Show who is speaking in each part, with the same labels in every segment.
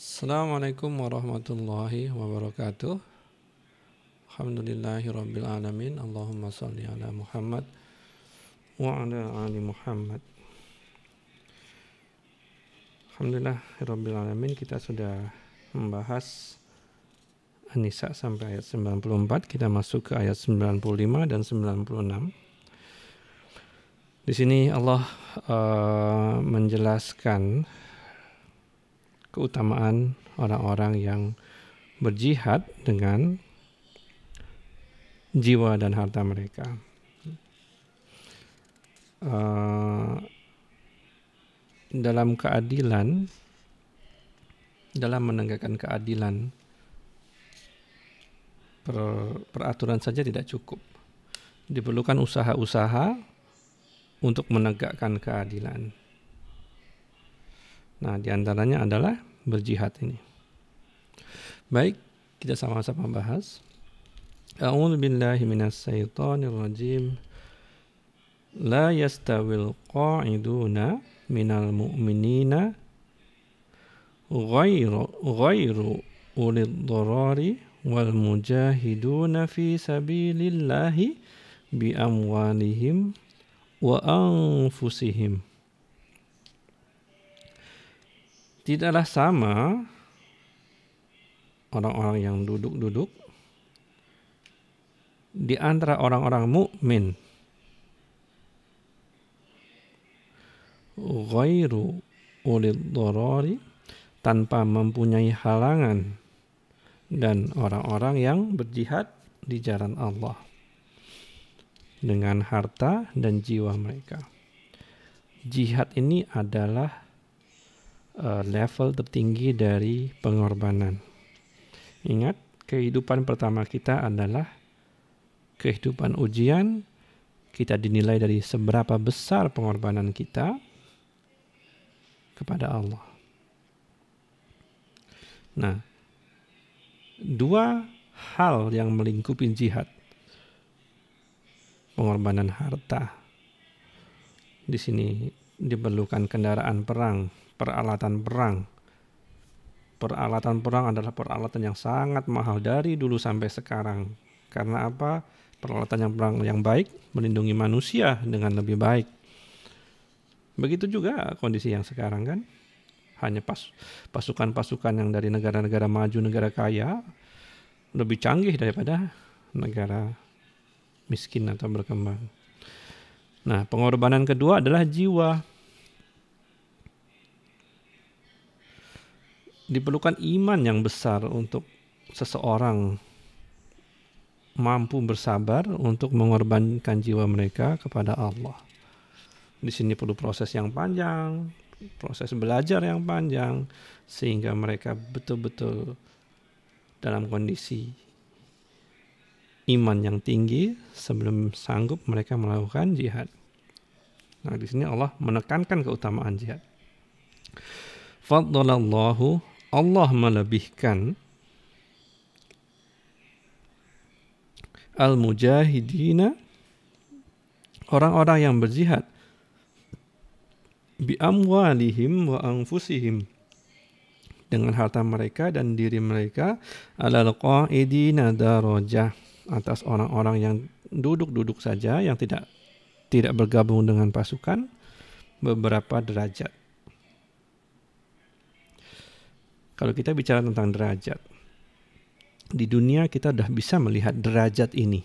Speaker 1: Assalamualaikum warahmatullahi wabarakatuh. Alhamdulillahi rabbil alamin. Allahumma salli ala Muhammad wa ala ali Muhammad. Alhamdulillahi rabbil alamin. Kita sudah membahas An-Nisa sampai ayat 94. Kita masuk ke ayat 95 dan 96. Di sini Allah menjelaskan keutamaan orang-orang yang berjihad dengan jiwa dan harta mereka. Dalam keadilan, dalam menegakkan keadilan, peraturan saja tidak cukup. Diperlukan usaha-usaha untuk menegakkan keadilan. Nah, diantaranya adalah berjihad ini. Baik, kita sama-sama bahas. A'udzu billahi minas syaitonir rajim. La yastawil qa'iduna minal mu'minina ghairu ulil dharari wal mujahiduna fi sabilillahi bi amwalihim wa anfusihim. Tidaklah sama orang-orang yang duduk-duduk di antara orang-orang mukmin ghairu ulil dharari, tanpa mempunyai halangan, dan orang-orang yang berjihad di jalan Allah dengan harta dan jiwa mereka. Jihad ini adalah level tertinggi dari pengorbanan. Ingat, kehidupan pertama kita adalah kehidupan ujian. Kita dinilai dari seberapa besar pengorbanan kita kepada Allah. Nah, dua hal yang melingkupi jihad. Pengorbanan harta. Di sini diperlukan kendaraan perang, peralatan perang. Peralatan perang adalah peralatan yang sangat mahal dari dulu sampai sekarang. Karena apa? Peralatan yang perang yang baik melindungi manusia dengan lebih baik. Begitu juga kondisi yang sekarang kan. Hanya pasukan-pasukan yang dari negara-negara maju, negara kaya lebih canggih daripada negara miskin atau berkembang. Nah, pengorbanan kedua adalah jiwa. Diperlukan iman yang besar untuk seseorang mampu bersabar untuk mengorbankan jiwa mereka kepada Allah. Di sini perlu proses yang panjang, proses belajar yang panjang, sehingga mereka betul-betul dalam kondisi iman yang tinggi sebelum sanggup mereka melakukan jihad. Nah, di sini Allah menekankan keutamaan jihad. Faddalallahu, Allah melebihkan al-mujahidina, orang-orang yang berjihad, bi amwalihim wa anfusihim, dengan harta mereka dan diri mereka, alal qa'idina darajah, atas orang-orang yang duduk-duduk saja, yang tidak bergabung dengan pasukan, beberapa derajat. Kalau kita bicara tentang derajat, di dunia kita sudah bisa melihat derajat ini.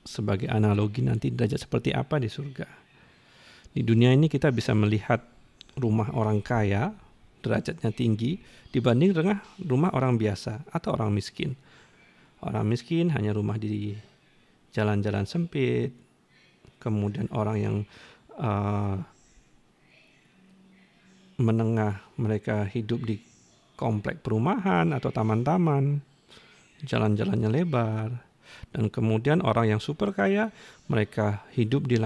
Speaker 1: Sebagai analogi, nanti derajat seperti apa di surga. Di dunia ini kita bisa melihat rumah orang kaya, derajatnya tinggi, dibanding dengan rumah orang biasa atau orang miskin. Orang miskin hanya rumah di jalan-jalan sempit. Kemudian orang yang menengah, mereka hidup di komplek perumahan atau taman-taman, jalan-jalannya lebar. Dan kemudian orang yang super kaya, mereka hidup di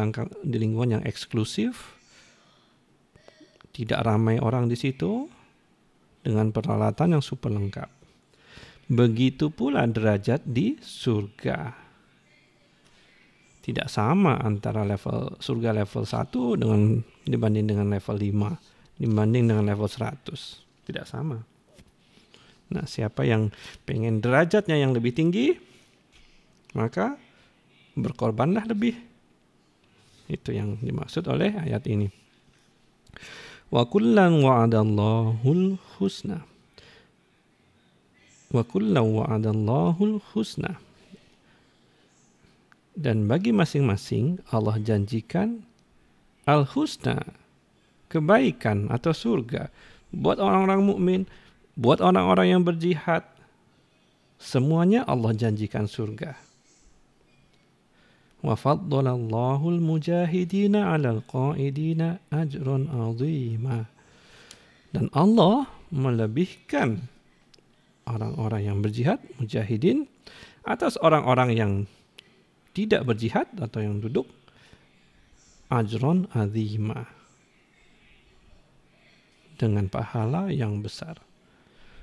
Speaker 1: lingkungan yang eksklusif, tidak ramai orang di situ, dengan peralatan yang super lengkap. Begitu pula derajat di surga. Tidak sama antara level surga level 1 dibanding dengan level 5, dibanding dengan level 100. Tidak sama. Nah, siapa yang pengen derajatnya yang lebih tinggi, maka berkorbanlah lebih. Itu yang dimaksud oleh ayat ini. Wa kullan wa'adallahul husna. Wa kullan wa'adallahul husna. Dan bagi masing-masing Allah janjikan al-husna, kebaikan atau surga buat orang-orang mukmin, buat orang-orang yang berjihad. Semuanya Allah janjikan surga. Wa faddalallahu al-mujahidina 'alal qa'idina ajran 'azima. Dan Allah melebihkan orang-orang yang berjihad, mujahidin, atas orang-orang yang tidak berjihad atau yang duduk, ajron azima, dengan pahala yang besar.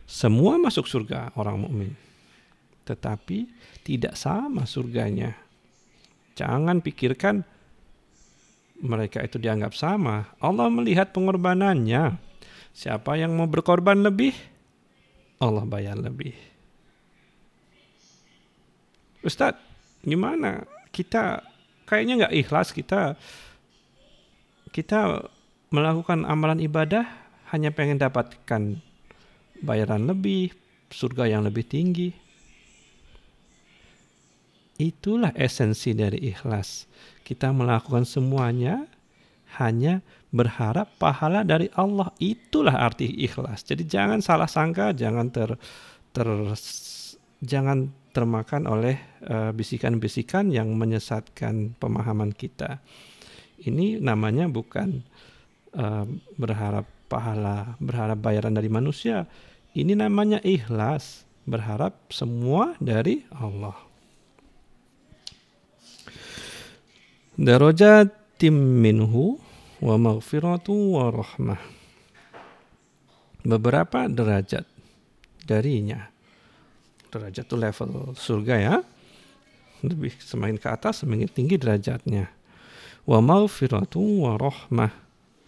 Speaker 1: Semua masuk surga orang mukmin, tetapi tidak sama surganya. Jangan pikirkan mereka itu dianggap sama. Allah melihat pengorbanannya. Siapa yang mau berkorban lebih, Allah bayar lebih. Ustadz, gimana? Kita kayaknya nggak ikhlas, kita melakukan amalan ibadah hanya pengen dapatkan bayaran lebih, surga yang lebih tinggi. Itulah esensi dari ikhlas. Kita melakukan semuanya hanya berharap pahala dari Allah. Itulah arti ikhlas. Jadi jangan salah sangka, jangan jangan termakan oleh bisikan-bisikan yang menyesatkan pemahaman kita. Ini namanya bukan berharap pahala, berharap bayaran dari manusia. Ini namanya ikhlas, berharap semua dari Allah. Darajatim minhu wa maghfiratu wa rahmah. Beberapa derajat darinya. Derajat itu level surga ya. Lebih semakin ke atas semakin tinggi derajatnya. Wa maghfiratu wa rahmah,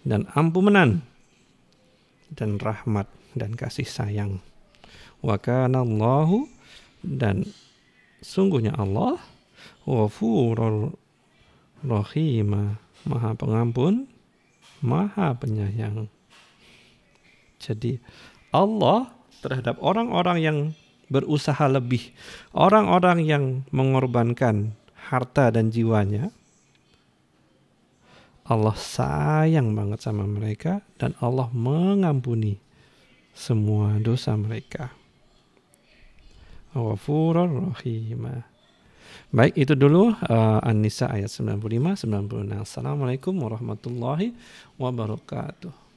Speaker 1: dan ampunan dan rahmat dan kasih sayang. Wa kana Allahu, dan sungguhnya Allah ghafurur rahima, maha pengampun, maha penyayang. Jadi Allah terhadap orang-orang yang berusaha lebih, orang-orang yang mengorbankan harta dan jiwanya, Allah sayang banget sama mereka dan Allah mengampuni semua dosa mereka. Ghafurur rahima. Baik, itu dulu An-Nisa ayat 95-96. Assalamualaikum warahmatullahi wabarakatuh.